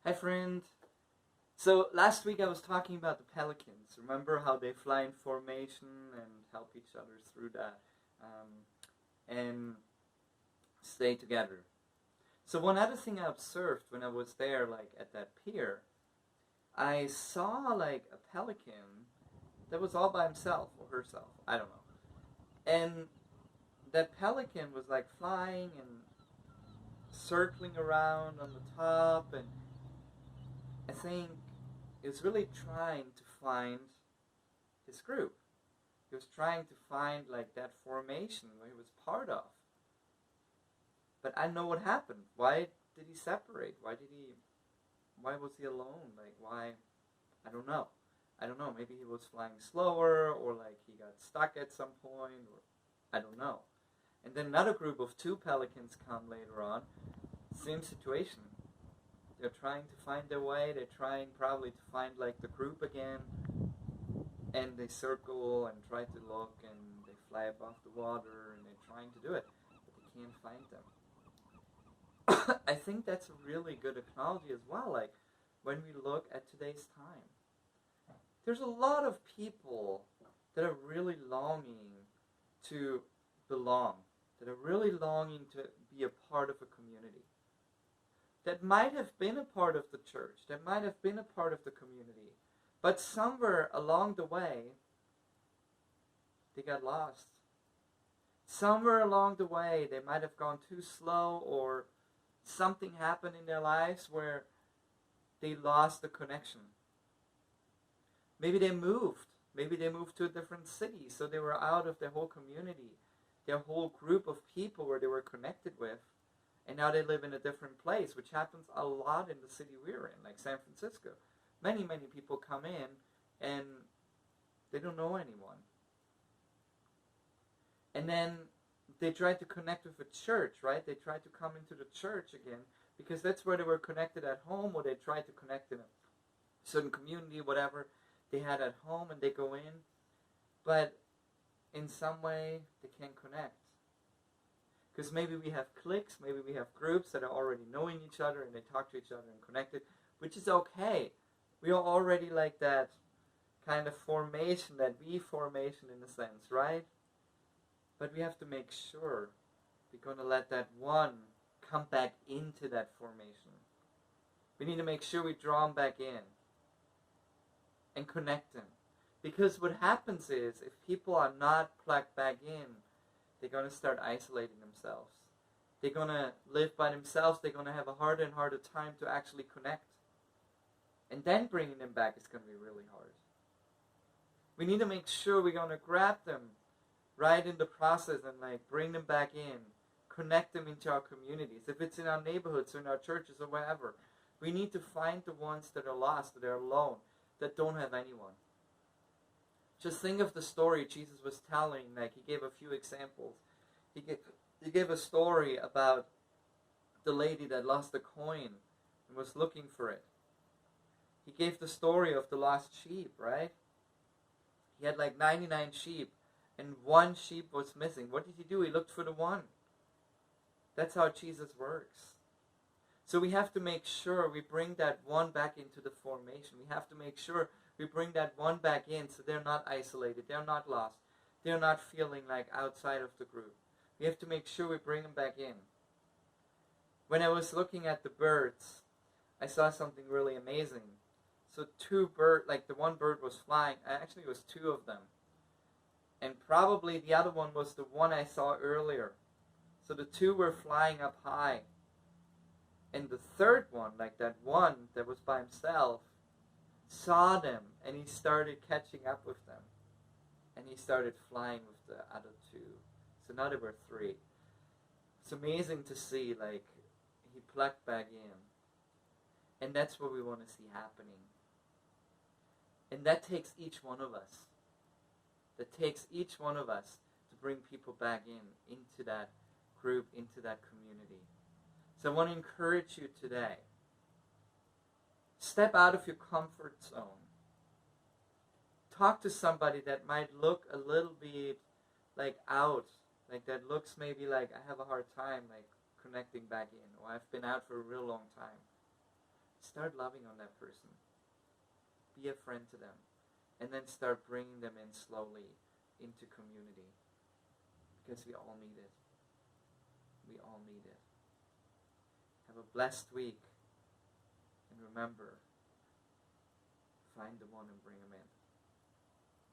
Hi, friend. So last week I was talking about the Pelicans. Remember how they fly in formation and help each other through that and stay together. So one other thing I observed when I was there, like at that pier, I saw like a pelican that was all by himself or herself. I don't know. And that pelican was like flying and circling around on the top, and I think he was really trying to find his group. He was trying to find like that formation where he was part of. But I know what happened. Why did he separate? Why was he alone? Like why I don't know. I don't know. Maybe he was flying slower, or like he got stuck at some point, or I don't know. And then another group of two pelicans come later on. Same situation. They're trying to find their way. They're trying probably to find like the group again. And they circle and try to look, and they fly above the water, and they're trying to do it, but they can't find them. I think that's a really good analogy as well. Like when we look at today's time, there's a lot of people that are really longing to belong, that are really longing to be a part of a community, that might have been a part of the church, that might have been a part of the community, but somewhere along the way, they got lost. Somewhere along the way, they might have gone too slow, or something happened in their lives where they lost the connection. Maybe they moved. Maybe they moved to a different city, so they were out of their whole community, their whole group of people where they were connected with, and now they live in a different place, which happens a lot in the city we're in, like San Francisco. Many people come in and they don't know anyone. And then they try to connect with a church, right? They try to come into the church again because that's where they were connected at home, or they try to connect in a certain community, whatever they had at home, and they go in. But in some way, they can't connect. Because maybe we have cliques, maybe we have groups that are already knowing each other and they talk to each other and connected, which is okay. We are already like that kind of formation, that V formation in a sense, right? But we have to make sure we're going to let that one come back into that formation. We need to make sure we draw them back in and connect them. Because what happens is, if people are not plugged back in, they're going to start isolating themselves. They're going to live by themselves. They're going to have a harder and harder time to actually connect. And then bringing them back is going to be really hard. We need to make sure we're going to grab them right in the process and like bring them back in, connect them into our communities. If it's in our neighborhoods or in our churches or wherever, we need to find the ones that are lost, that are alone, that don't have anyone. Just think of the story Jesus was telling. Like he gave a few examples. He gave a story about the lady that lost a coin and was looking for it. He gave the story of the lost sheep, right? He had like 99 sheep, and one sheep was missing. What did he do? He looked for the one. That's how Jesus works. So we have to make sure we bring that one back into the formation. We have to make sure we bring that one back in so they're not isolated, they're not lost, they're not feeling like outside of the group. We have to make sure we bring them back in. When I was looking at the birds, I saw something really amazing. So two birds, like the one bird was flying, actually it was two of them. And probably the other one was the one I saw earlier. So the two were flying up high. And the third one, like that one that was by himself, saw them, and he started catching up with them. And he started flying with the other two. So now there were three. It's amazing to see, like, he plugged back in. And that's what we want to see happening. And that takes each one of us. That takes each one of us to bring people back into that group, into that community. So I want to encourage you today. Step out of your comfort zone. Talk to somebody that might look a little bit like out, like that looks maybe like I have a hard time like connecting back in, or I've been out for a real long time. start loving on that person. Be a friend to them. And then start bringing them in slowly into community. Because we all need it. We all need it. Have a blessed week. And remember, find the one and bring him in.